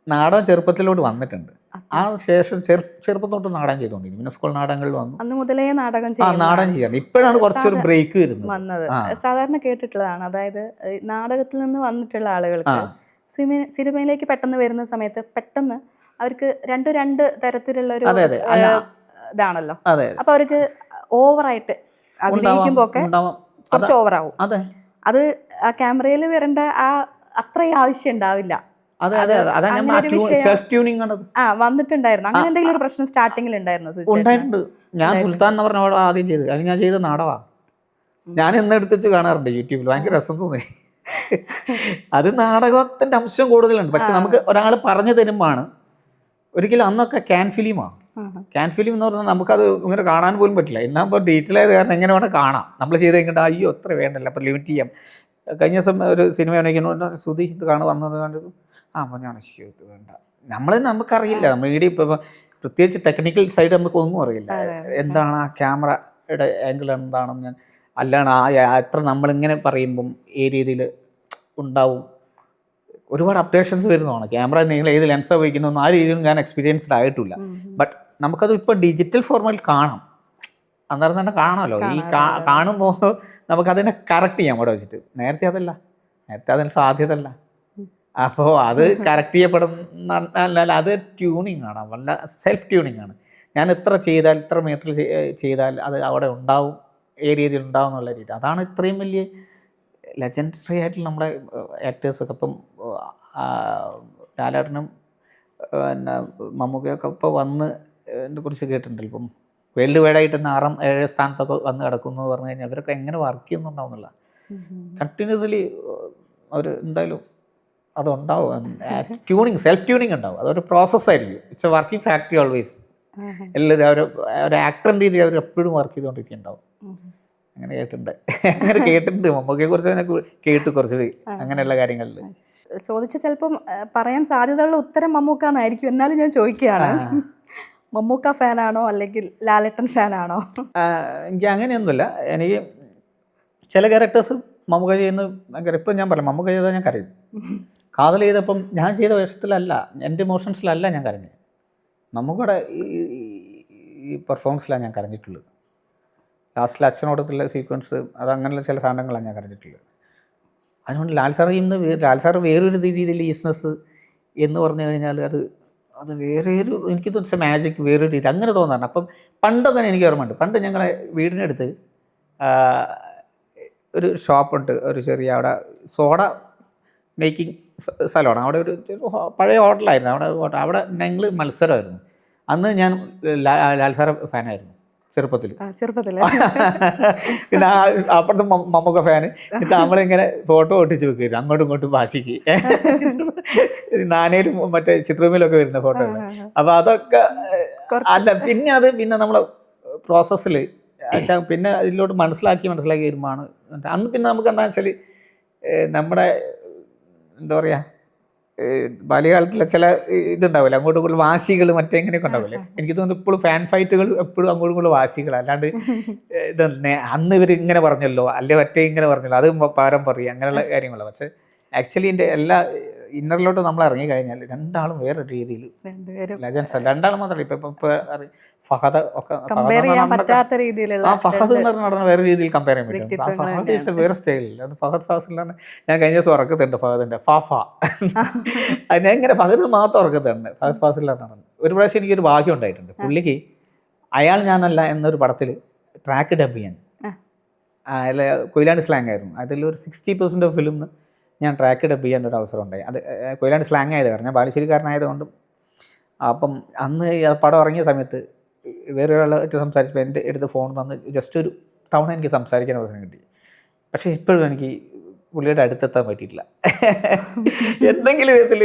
നാടകം ചെറുപ്പത്തിലോട്ട് വന്നിട്ടുണ്ട്. ആ ശേഷം ചെറുപ്പം തൊട്ട് നാടകം ചെയ്തുകൊണ്ടിരിക്കും. പിന്നെ സ്കൂൾ നാടകങ്ങളിൽ വന്നു, അന്ന് മുതലേ നാടകം നാടകം ചെയ്യാൻ ഇപ്പോഴാണ് കുറച്ചൊരു ബ്രേക്ക് വന്നത്. സാധാരണ കേട്ടിട്ടുള്ളതാണ്, അതായത് നാടകത്തിൽ നിന്ന് വന്നിട്ടുള്ള ആളുകൾക്ക് സിനിമയിലേക്ക് പെട്ടെന്ന് വരുന്ന സമയത്ത് പെട്ടെന്ന് അവർക്ക് രണ്ട് തരത്തിലുള്ള ഒരു ഇതാണല്ലോ. അപ്പൊ അവർക്ക് ഓവറായിട്ട് അഭിനയിക്കുമ്പോ ഒക്കെ കുറച്ച് ഓവറാവും. അത് ആ ക്യാമറയിൽ വരേണ്ട ആ അത്രയും ആവശ്യം ഉണ്ടാവില്ല. വന്നിട്ടുണ്ടായിരുന്നു അങ്ങനെ എന്തെങ്കിലും ഒരു പ്രശ്നം സ്റ്റാർട്ടിങ്ങിൽ ഉണ്ടായിട്ടുണ്ട്. ഞാൻ സുൽത്താൻ എന്ന് പറഞ്ഞ അവിടെ ആദ്യം ചെയ്ത്, അത് ഞാൻ ചെയ്ത നാടകമാണ്. ഞാൻ എന്നെടുത്ത് വെച്ച് കാണാറുണ്ട് യൂട്യൂബിൽ, ഭയങ്കര രസം തോന്നി. അത് നാടകത്തിന്റെ അംശം കൂടുതലുണ്ട്. പക്ഷെ നമുക്ക് ഒരാൾ പറഞ്ഞു തരുമ്പോഴാണ്. ഒരിക്കലും അന്നൊക്കെ ക്യാൻ ഫിലിമാണ്. ക്യാൻ ഫിലിം എന്ന് പറഞ്ഞാൽ നമുക്കത് ഇങ്ങനെ കാണാൻ പോലും പറ്റില്ല. ഇന്നാകുമ്പോൾ ഡീറ്റെയിൽ ആയത് കാരണം എങ്ങനെ വേണം കാണാം. നമ്മൾ ചെയ്ത് കഴിഞ്ഞിട്ട് അയ്യോ അത്ര വേണ്ടല്ല, അപ്പോൾ ലിമിറ്റ് ചെയ്യാം. കഴിഞ്ഞ ദിവസം ഒരു സിനിമ കാണിക്കുന്നു, ശ്രുതി ഇത് വന്നത് കണ്ടത് അപ്പോൾ ഞാൻ ഇത് വേണ്ട. നമുക്കറിയില്ല, മീഡിയ ഇപ്പോൾ പ്രത്യേകിച്ച് ടെക്നിക്കൽ സൈഡ് നമുക്ക് ഒന്നും അറിയില്ല. എന്താണ് ആ ക്യാമറയുടെ ആംഗിൾ എന്താണെന്ന് ഞാൻ അല്ലാണ് എത്ര നമ്മളിങ്ങനെ പറയുമ്പം ഈ രീതിയിൽ ഉണ്ടാവും. ഒരുപാട് അപ്ഡേഷൻസ് വരുന്നതാണ്. ക്യാമറ നിങ്ങൾ ഏത് ലെൻസ് ഉപയോഗിക്കുന്നു ആ രീതിയിലും ഞാൻ എക്സ്പീരിയൻസ്ഡ് ആയിട്ടില്ല. ബട്ട് നമുക്കത് ഇപ്പോൾ ഡിജിറ്റൽ ഫോർമാറ്റിൽ കാണാം, അന്നേരം തന്നെ കാണാമല്ലോ. ഈ കാണുമ്പോൾ നമുക്കതിനെ കറക്റ്റ് ചെയ്യാം അവിടെ വെച്ചിട്ട്. നേരത്തെ അതിന് സാധ്യതയല്ല. അപ്പോൾ അത് കറക്റ്റ് ചെയ്യപ്പെടുന്ന അത് ട്യൂണിങ് ആണ്, വല്ല സെൽഫ് ട്യൂണിങ് ആണ്. ഞാൻ ഇത്ര ചെയ്താൽ, ഇത്ര മീറ്ററിൽ ചെയ്താൽ അത് അവിടെ ഉണ്ടാവും, ഈ രീതിയിൽ ഉണ്ടാവും എന്നുള്ള രീതി. അതാണ് ഇത്രയും വലിയ ലെജൻഡറി ആയിട്ടുള്ള നമ്മുടെ ആക്ടേഴ്സൊക്കെ. ഇപ്പം ലാലേട്ടനും പിന്നെ മമ്മൂക്കയൊക്കെ ഇപ്പോൾ വന്ന് ഇതിനെ കുറിച്ച് കേട്ടിട്ടുണ്ടല്ലോ. ഇപ്പം വേൾഡ് വൈഡായിട്ട് തന്നെ 6-7 സ്ഥാനത്തൊക്കെ വന്ന് കിടക്കുന്നു എന്ന് പറഞ്ഞു കഴിഞ്ഞാൽ അവരൊക്കെ എങ്ങനെ വർക്ക് ചെയ്യുന്നുണ്ടാവുന്നില്ല. കണ്ടിന്യൂസ്ലി അവർ എന്തായാലും അതുണ്ടാവും. ട്യൂണിങ്, സെൽഫ് ട്യൂണിങ് ഉണ്ടാവും. അതൊരു പ്രോസസ്സായിരിക്കും. It's a working factory always. എല്ലാവരും ഒരു ആക്ടറിൻ്റെ രീതി അവർ എപ്പോഴും വർക്ക് ചെയ്തുകൊണ്ടിരിക്കുന്നുണ്ടാവും. അങ്ങനെ കേട്ടിട്ടുണ്ട് മമ്മൂക്കയെ കുറിച്ച് കേട്ടു കുറച്ച് അങ്ങനെയുള്ള കാര്യങ്ങളിൽ. ചോദിച്ച ചിലപ്പം പറയാൻ സാധ്യതയുള്ള ഉത്തരം മമ്മൂക്കാന്നായിരിക്കും, എന്നാലും ഞാൻ ചോദിക്കുകയാണ്, മമ്മൂക്ക ഫാനാണോ അല്ലെങ്കിൽ ലാലേട്ടൻ ഫാനാണോ? എനിക്ക് അങ്ങനെയൊന്നുമില്ല. എനിക്ക് ചില ക്യാരക്ടേഴ്സ് മമ്മൂക്ക ചെയ്യുന്നത് ഭയങ്കര, ഇപ്പം ഞാൻ പറയാം മമ്മൂക്ക ചെയ്താൽ ഞാൻ കരയും. കാതൽ ചെയ്തപ്പം ഞാൻ ചെയ്ത വേഷത്തിലല്ല, എൻ്റെ ഇമോഷൻസിലല്ല ഞാൻ കരഞ്ഞത്. മമ്മൂക്കയുടെ ഈ പെർഫോമൻസിലാണ് ഞാൻ കരഞ്ഞിട്ടുള്ളത്. ലാസ്റ്റിൽ അച്ഛനോടത്തുള്ള സീക്വൻസ്, അത് അങ്ങനെയുള്ള ചില സാധനങ്ങളാണ് ഞാൻ കരഞ്ഞിട്ടുള്ളത്. അതുകൊണ്ട് ലാൽ സാറ് വേറൊരു രീതിയിൽ ഈസ്നെസ് എന്ന് പറഞ്ഞു കഴിഞ്ഞാൽ അത് വേറെ ഒരു, എനിക്ക് തോന്നുന്ന മാജിക് വേറൊരു രീതി അങ്ങനെ തോന്നാറുണ്ട്. അപ്പം പണ്ടൊക്കെ എനിക്ക് ഓർമ്മയുണ്ട്. പണ്ട് ഞങ്ങളെ വീടിനടുത്ത് ഒരു ഷോപ്പുണ്ട്, ഒരു ചെറിയ, അവിടെ സോഡ മേക്കിംഗ് സ്ഥലമാണ്. അവിടെ ഒരു പഴയ ഹോട്ടലായിരുന്നു. അവിടെ ഞങ്ങൾ മത്സരമായിരുന്നു. അന്ന് ഞാൻ ലാൽ സാറ് ഫാനായിരുന്നു ചെറുപ്പത്തിൽ. പിന്നെ അപ്പുറത്ത് മമ്മൂക്ക ഫാന്. എന്നിട്ട് നമ്മളിങ്ങനെ ഫോട്ടോ ഒട്ടിച്ച് വെക്കുമായിരുന്നു അങ്ങോട്ടും ഇങ്ങോട്ടും ഭാഷയ്ക്ക്. നാനയിലും മറ്റേ ചിത്രമേലൊക്കെ വരുന്ന ഫോട്ടോ. അപ്പോൾ അതൊക്കെ അല്ല, പിന്നെ നമ്മളെ പ്രോസസ്സിൽ പിന്നെ ഇതിലോട്ട് മനസ്സിലാക്കി വരുമ്പോഴാണ് അന്ന് പിന്നെ നമുക്ക് എന്താ വെച്ചാൽ നമ്മുടെ എന്താ പറയുക, ബാല്യകാലത്തിലെ ചില ഇതുണ്ടാവില്ല, അങ്ങോട്ടും ഇങ്ങോട്ടും വാശികൾ മറ്റെങ്ങനെയൊക്കെ ഉണ്ടാവില്ലേ. എനിക്ക് തോന്നുന്നു ഇപ്പോഴും ഫാൻ ഫൈറ്റുകൾ എപ്പോഴും അങ്ങോട്ടും ഇങ്ങോട്ടും വാശികൾ, അല്ലാണ്ട് ഇതന്നെ അന്ന് ഇവർ ഇങ്ങനെ പറഞ്ഞല്ലോ, അല്ലെ മറ്റേ ഇങ്ങനെ പറഞ്ഞല്ലോ, അത് പകരം പറയുക, അങ്ങനെയുള്ള കാര്യങ്ങളാണ്. പക്ഷേ ആക്ച്വലി എൻ്റെ എല്ലാ ഇന്നറിലോട്ട് നമ്മൾ ഇറങ്ങിക്കഴിഞ്ഞാൽ രണ്ടാളും വേറെ രീതിയിൽ ലെജൻസ്. രണ്ടാളും മാത്രമല്ല, ഇപ്പം ഫഹദ് ഒക്കെ ഫഹദ് എന്ന് പറഞ്ഞ വേറെ രീതിയിൽ കമ്പയർ ചെയ്യാൻ പറ്റും. ഫഹദ് ഈസ് വേറെ സ്റ്റൈലിൽ. അത് ഫഹദ് ഫാസിലാണ്. ഞാൻ കഴിഞ്ഞ ദിവസം ഉറക്കത്തുണ്ട് ഫഹദിൻ്റെ ഞാൻ ഇങ്ങനെ ഫഹദ് മാത്രം ഉറക്കത്തുണ്ട്. ഫഹദ് ഫാസിലാണ്. ഒരു പ്രാവശ്യം എനിക്കൊരു ഭാഗ്യം ഉണ്ടായിട്ടുണ്ട്. പുള്ളിക്ക് അയാൾ ഞാനല്ല എന്നൊരു പടത്തിൽ ട്രാക്ക് ഡബ് ചെയ്യാൻ, അതിൽ കൊയിലാണ്ടി സ്ലാങ് ആയിരുന്നു. അതിലൊരു 60% ഓഫ് ഫിലിമിന് ഞാൻ ട്രാക്ക് ഡബ് ചെയ്യാൻ ഒരു അവസരം ഉണ്ടായി. അത് കൊയിലാണ്ടി സ്ലാങ് ആയത് കാരണം, ഞാൻ ബാലുശ്ശേരിക്കാരനായതുകൊണ്ടും. അപ്പം അന്ന് പടം ഇറങ്ങിയ സമയത്ത് വേറെ ഒരാളായിട്ട് സംസാരിച്ചപ്പോൾ എൻ്റെ അടുത്ത് ഫോൺ തന്ന് ജസ്റ്റ് ഒരു തവണ എനിക്ക് സംസാരിക്കാൻ അവസരം കിട്ടി. പക്ഷേ ഇപ്പോഴും എനിക്ക് പുള്ളിയുടെ അടുത്തെത്താൻ പറ്റിയിട്ടില്ല. എന്തെങ്കിലും വിധത്തിൽ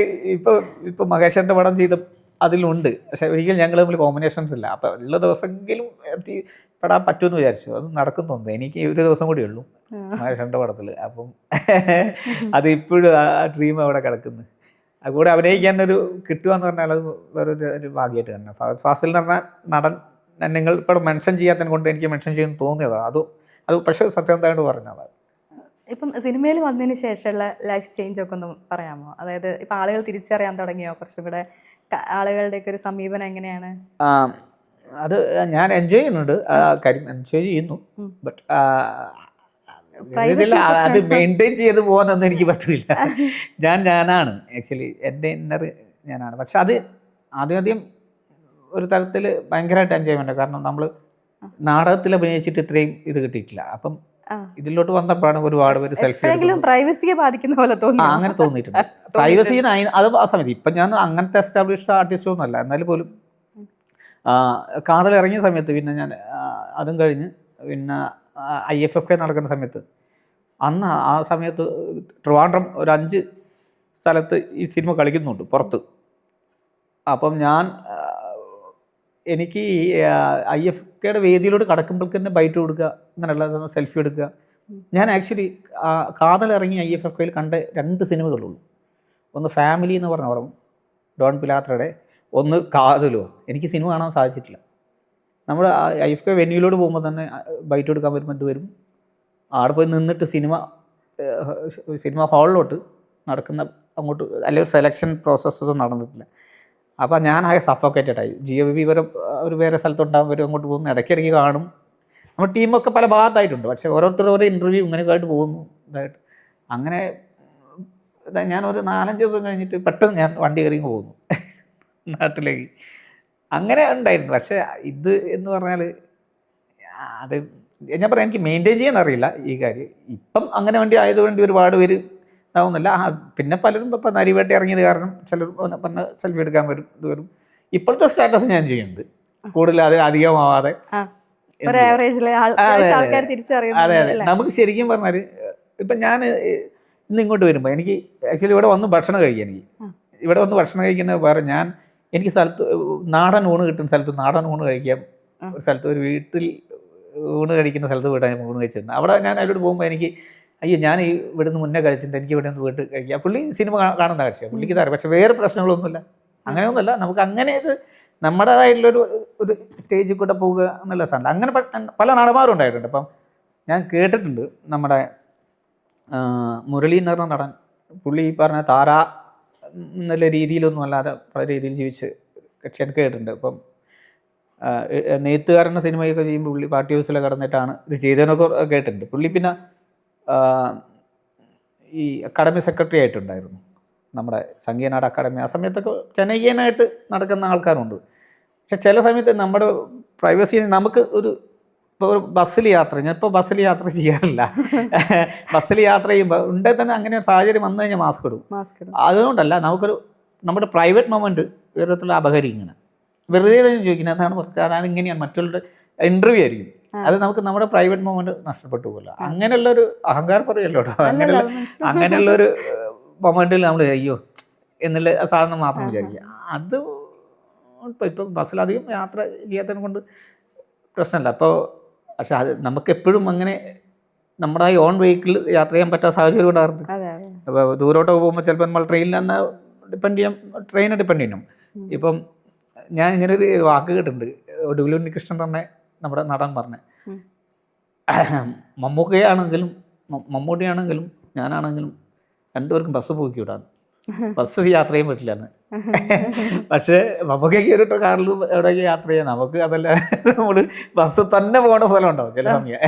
ഇപ്പോൾ മഹേഷൻ്റെ പടം ചെയ്ത അതിലുണ്ട്, പക്ഷേ ഒരിക്കലും ഞങ്ങൾ തമ്മിൽ കോമ്പിനേഷൻസ് ഇല്ല. അപ്പോൾ ഉള്ള ദിവസമെങ്കിലും പെടാൻ പറ്റുമെന്ന് വിചാരിച്ചു. അത് നടക്കുന്നുണ്ട്. എനിക്ക് ഒരു ദിവസം കൂടി ഉള്ളൂ മഹേഷൻ്റെ പടത്തിൽ. അപ്പം അത് ഇപ്പോഴും ആ ഡ്രീം അവിടെ കിടക്കുന്നു. അതുകൂടെ അഭിനയിക്കാനൊരു കിട്ടുക എന്ന് പറഞ്ഞാൽ അത് വേറൊരു ഭാഗ്യമായിട്ട് തന്നെ. ഫാസിൽ എന്ന് പറഞ്ഞാൽ നടൻ നിങ്ങൾ ഇപ്പോൾ മെൻഷൻ ചെയ്യാത്തതിനെ കൊണ്ട് എനിക്ക് മെൻഷൻ ചെയ്യുന്നു തോന്നിയതാണ്. അത് പക്ഷേ സത്യസന്ധമായിട്ട് പറഞ്ഞതാണ്. ഇപ്പം സിനിമയിൽ വന്നതിന് ശേഷമുള്ള ലൈഫ് ചേഞ്ച് ഒക്കെ ഒന്ന് പറയാമോ? അതായത് ഇപ്പം ആളുകൾ തിരിച്ചറിയാൻ തുടങ്ങിയോ? കുറച്ചും കൂടെ ആളുകളുടെയൊക്കെ ഒരു സമീപനം എങ്ങനെയാണ്? അത് ഞാൻ എൻജോയ് ചെയ്യുന്നുണ്ട്, കാര്യം എൻജോയ് ചെയ്യുന്നു. ബട്ട് അത് മെയിൻറ്റെയിൻ ചെയ്ത് പോകാനൊന്നും എനിക്ക് പറ്റില്ല. ഞാനാണ് ആക്ച്വലി എൻ്റെ ഇന്നർ ഞാനാണ്. പക്ഷെ അത് ആദ്യം ഒരു തരത്തിൽ ഭയങ്കരമായിട്ട് എൻജോയ്മെൻറ്റ്. കാരണം നമ്മൾ നാടകത്തിൽ അഭിനയിച്ചിട്ട് ഇത്രയും ഇത് കിട്ടിയിട്ടില്ല. അപ്പം ഇതിലോട്ട് വന്നപ്പോഴാണ് ഒരുപാട് പേര് സെൽഫി പ്രൈവസിയെ ബാധിക്കുന്ന പോലെ തോന്നി. അങ്ങനെ തോന്നിയിട്ടുണ്ട്. പ്രൈവസി അത് ആ സമയത്ത് ഇപ്പം ഞാൻ അങ്ങനത്തെ എസ്റ്റാബ്ലിഷ്ഡ് ആർട്ടിസ്റ്റൊന്നും അല്ല. എന്നാലും പോലും കാതൽ ഇറങ്ങിയ സമയത്ത് പിന്നെ ഞാൻ അതും കഴിഞ്ഞ് പിന്നെ IFFK നടക്കുന്ന സമയത്ത് അന്ന് ആ സമയത്ത് ട്രിവാൻഡ്രം ഒരു 5 സ്ഥലത്ത് ഈ സിനിമ കളിക്കുന്നുണ്ട് പുറത്ത്. അപ്പം എനിക്ക് IFFKയുടെ വേദിയിലോട്ട് കടക്കുമ്പോഴേക്ക് തന്നെ ബൈറ്റ് കൊടുക്കുക, അങ്ങനെയുള്ള സെൽഫി എടുക്കുക. ഞാൻ ആക്ച്വലി കാതലിറങ്ങി IFFKയിൽ കണ്ട 2 സിനിമകളുള്ളൂ. ഒന്ന് ഫാമിലി എന്ന് പറഞ്ഞ പടം ഡോൺ പിലാത്രയുടെ, ഒന്ന് കാതലോ. എനിക്ക് സിനിമ കാണാൻ സാധിച്ചിട്ടില്ല. നമ്മൾ IFFK വെന്യൂയിലോട്ട് പോകുമ്പോൾ തന്നെ ബൈറ്റ് എടുക്കാൻ വരുമ്പോൾ വരും. അവിടെ പോയി നിന്നിട്ട് സിനിമ ഹാളിലോട്ട് നടക്കുന്ന അങ്ങോട്ട് അല്ലെങ്കിൽ സെലക്ഷൻ പ്രോസസ്സൊന്നും നടന്നിട്ടില്ല. അപ്പോൾ ഞാൻ ആകെ സഫോക്കേറ്റഡായി. GOB ഒരു വേറെ സ്ഥലത്തുണ്ടാകും, അങ്ങോട്ട് പോകുന്നു, ഇടയ്ക്കിടയ്ക്ക് കാണും. നമ്മുടെ ടീമൊക്കെ പല ഭാഗത്തായിട്ടുണ്ട്. പക്ഷേ ഓരോ ഇൻ്റർവ്യൂ ഇങ്ങനെയൊക്കെ ആയിട്ട് പോകുന്നു ഇതായിട്ട്. അങ്ങനെ ഞാനൊരു 4-5 ദിവസം കഴിഞ്ഞിട്ട് പെട്ടെന്ന് ഞാൻ വണ്ടി കയറി പോകുന്നു നാട്ടിലേക്ക്. അങ്ങനെ ഉണ്ടായിരുന്നു. പക്ഷേ ഇത് എന്ന് പറഞ്ഞാൽ അത് ഞാൻ പറയാം, എനിക്ക് മെയിൻറ്റെയിൻ ചെയ്യാൻ അറിയില്ല ഈ കാര്യം. ഇപ്പം അങ്ങനെ ആയതുകൊണ്ട് ഒരുപാട് പേര് ഇതാവുന്നില്ല. പിന്നെ പലരും ഇപ്പം നരിവേട്ട ഇറങ്ങിയത് കാരണം ചിലർ പറഞ്ഞ സെൽഫി എടുക്കാൻ വരും. ഇപ്പോഴത്തെ സ്റ്റാറ്റസ് ഞാൻ ചെയ്യുന്നുണ്ട് കൂടുതൽ, അത് അധികമാവാതെ. അതെ. നമുക്ക് ശരിക്കും പറഞ്ഞാൽ ഇപ്പം ഞാൻ ഇന്ന് ഇങ്ങോട്ട് വരുമ്പോൾ എനിക്ക് ആക്ച്വലി ഇവിടെ വന്ന് ഭക്ഷണം കഴിക്കാൻ, ഇവിടെ വന്ന് ഭക്ഷണം കഴിക്കുന്ന വേറെ എനിക്ക് നാടൻ ഊണ് കിട്ടുന്ന സ്ഥലത്ത് നാടൻ ഊണ് കഴിക്കാം. ഒരു സ്ഥലത്ത് ഒരു വീട്ടിൽ ഊണ് കഴിക്കുന്ന സ്ഥലത്ത് പോയിട്ട് ഞാൻ ഊണ് കഴിച്ചിട്ടുണ്ട്. അവിടെ ഞാൻ അതിലോട്ട് പോകുമ്പോൾ എനിക്ക് ഞാൻ ഇവിടുന്ന് മുന്നേ കഴിച്ചിട്ടുണ്ട്, എനിക്ക് ഇവിടെ നിന്ന് വീട്ടിൽ കഴിക്കാം. പുള്ളി സിനിമ കാണുന്ന കാഴ്ചയാണ്, പുള്ളിക്ക് തരാം. പക്ഷേ വേറെ പ്രശ്നങ്ങളൊന്നുമില്ല, അങ്ങനെയൊന്നുമില്ല. നമുക്ക് അങ്ങനെ നമ്മുടേതായിട്ടുള്ളൊരു സ്റ്റേജിൽ കൂടെ പോവുക എന്നുള്ള സാധനം. അങ്ങനെ പല നടന്മാരും ഉണ്ടായിട്ടുണ്ട്. അപ്പം ഞാൻ കേട്ടിട്ടുണ്ട്, നമ്മുടെ മുരളി എന്ന് പറഞ്ഞ നടൻ, പുള്ളി ഈ പറഞ്ഞ താര എന്നുള്ള രീതിയിലൊന്നും അല്ലാതെ പല രീതിയിൽ ജീവിച്ച് കക്ഷിയാൻ കേട്ടിട്ടുണ്ട്. അപ്പം നെയ്ത്തുകാരൻ്റെ സിനിമയൊക്കെ ചെയ്യുമ്പോൾ പുള്ളി പാർട്ടി ഹൗസിൽ കടന്നിട്ടാണ് ഇത് ചെയ്തതെന്നൊക്കെ കേട്ടിട്ടുണ്ട്. പുള്ളി പിന്നെ ഈ അക്കാഡമി സെക്രട്ടറി ആയിട്ടുണ്ടായിരുന്നു, നമ്മുടെ സംഗീതനാട് അക്കാഡമി. ആ സമയത്തൊക്കെ ജനകീയനായിട്ട് നടക്കുന്ന ആൾക്കാരുണ്ട്. പക്ഷെ ചില സമയത്ത് നമ്മുടെ പ്രൈവസി നമുക്ക് ഇപ്പോൾ ഒരു ബസ്സിൽ യാത്ര, ഞാനിപ്പോൾ ബസ്സിൽ യാത്ര ചെയ്യാറില്ല. ബസ്സിൽ യാത്ര ചെയ്യുമ്പോൾ ഉണ്ടെങ്കിൽ തന്നെ അങ്ങനെ ഒരു സാഹചര്യം വന്നു കഴിഞ്ഞാൽ മാസ്ക് ഇടും. അതുകൊണ്ടല്ല, നമ്മുടെ പ്രൈവറ്റ് മൊമെൻറ്റ് വേറെത്തുള്ള അപഹരിക്കണം. വെറുതെ ചോദിക്കുന്നത് എന്താണ് കാരണം, അതിങ്ങനെയാണ് മറ്റുള്ള ഇൻ്റർവ്യൂ ആയിരിക്കും. അത് നമ്മുടെ പ്രൈവറ്റ് മൊമെൻറ്റ് നഷ്ടപ്പെട്ടു പോകില്ല. അങ്ങനെയുള്ളൊരു അഹങ്കാരം പറയല്ലോ കേട്ടോ, അങ്ങനെയുള്ളൊരു മൊമെൻറ്റിൽ നമ്മൾ അയ്യോ എന്നുള്ള സാധനം മാത്രം വിചാരിക്കുക. അത് ഇപ്പം ബസ്സിലധികം യാത്ര ചെയ്യാത്തതിനെ കൊണ്ട് പ്രശ്നമല്ല. അപ്പോൾ പക്ഷെ അത് നമുക്ക് എപ്പോഴും അങ്ങനെ നമ്മുടെ ഓൺ വെഹിക്കിൾ യാത്ര ചെയ്യാൻ പറ്റാത്ത സാഹചര്യം ഉണ്ടാകുന്നുണ്ട്. അപ്പോൾ ദൂരോട്ട് പോകുമ്പോൾ ചിലപ്പോൾ നമ്മൾ ട്രെയിനിൽ ട്രെയിനെ ഡിപ്പെൻഡ് ചെയ്യണം. ഇപ്പം ഞാൻ ഇങ്ങനെ ഒരു വാക്ക് കേട്ടിട്ടുണ്ട്, ഒടുവിൽ ഉണ്ണികൃഷ്ണൻ തന്നെ നമ്മുടെ നടൻ പറഞ്ഞ, മമ്മൂട്ടിയാണെങ്കിലും ഞാനാണെങ്കിലും രണ്ടുപേർക്കും ബസ് പോയിക്കൂടാണ്, ബസ് യാത്ര ചെയ്യാൻ പറ്റില്ലാന്ന്. പക്ഷേ നമുക്കൊക്കെ ഒരു കാറിൽ എവിടെയൊക്കെ യാത്ര ചെയ്യാം, നമുക്ക് അതല്ല, നമ്മൾ ബസ് തന്നെ പോകേണ്ട സ്ഥലം ഉണ്ടാവും ചില സമയം.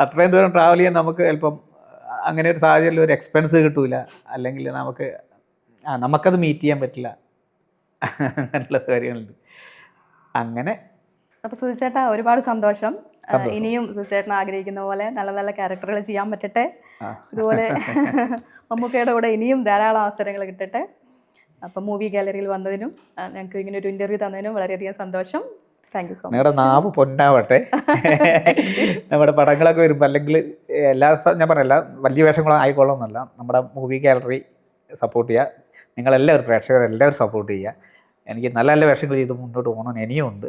അത്രയും ദൂരം ട്രാവൽ ചെയ്യാൻ നമുക്ക് ചിലപ്പം അങ്ങനെ ഒരു സാഹചര്യം, ഒരു എക്സ്പെൻസ് കിട്ടൂല, അല്ലെങ്കിൽ നമുക്കത് മീറ്റ് ചെയ്യാൻ പറ്റില്ല, അങ്ങനെയുള്ള കാര്യങ്ങളുണ്ട്. അങ്ങനെ അപ്പോൾ സുധിച്ചേട്ടാ ഒരുപാട് സന്തോഷം. ഇനിയും സുധിച്ചേട്ടൻ ആഗ്രഹിക്കുന്ന പോലെ നല്ല നല്ല ക്യാരക്ടറുകൾ ചെയ്യാൻ പറ്റട്ടെ. ഇതുപോലെ മമ്മൂക്കയുടെ കൂടെ ഇനിയും ധാരാളം അവസരങ്ങൾ കിട്ടട്ടെ. അപ്പം മൂവി ഗാലറിയിൽ വന്നതിനും ഞങ്ങൾക്ക് ഇങ്ങനെ ഒരു ഇൻ്റർവ്യൂ തന്നതിനും വളരെയധികം സന്തോഷം. Thank you so much. നിങ്ങളുടെ നാവ് പൊന്നാവട്ടെ. നമ്മുടെ പടങ്ങളൊക്കെ വരുമ്പോൾ, അല്ലെങ്കിൽ ഞാൻ പറയല്ല വലിയ വേഷങ്ങളും ആയിക്കൊള്ളണമെന്നല്ല, നമ്മുടെ മൂവി ഗാലറി സപ്പോർട്ട് ചെയ്യുക. നിങ്ങളെല്ലാവരും പ്രേക്ഷകരെല്ലാവരും സപ്പോർട്ട് ചെയ്യുക. എനിക്ക് നല്ല നല്ല വേഷങ്ങൾ ചെയ്ത് മുന്നോട്ട് പോകണമെന്ന് ഇനിയും ഉണ്ട്.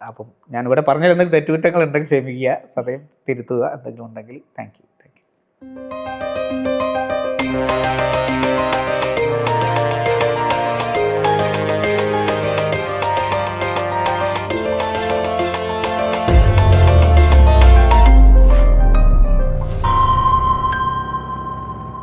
അപ്പം ഞാനിവിടെ പറഞ്ഞിരുന്നെങ്കിൽ തെറ്റുകുറ്റങ്ങൾ ഉണ്ടെങ്കിൽ ക്ഷമിക്കുക, സദയം തിരുത്തുക. എന്തെങ്കിലും ഉണ്ടെങ്കിൽ താങ്ക് യു.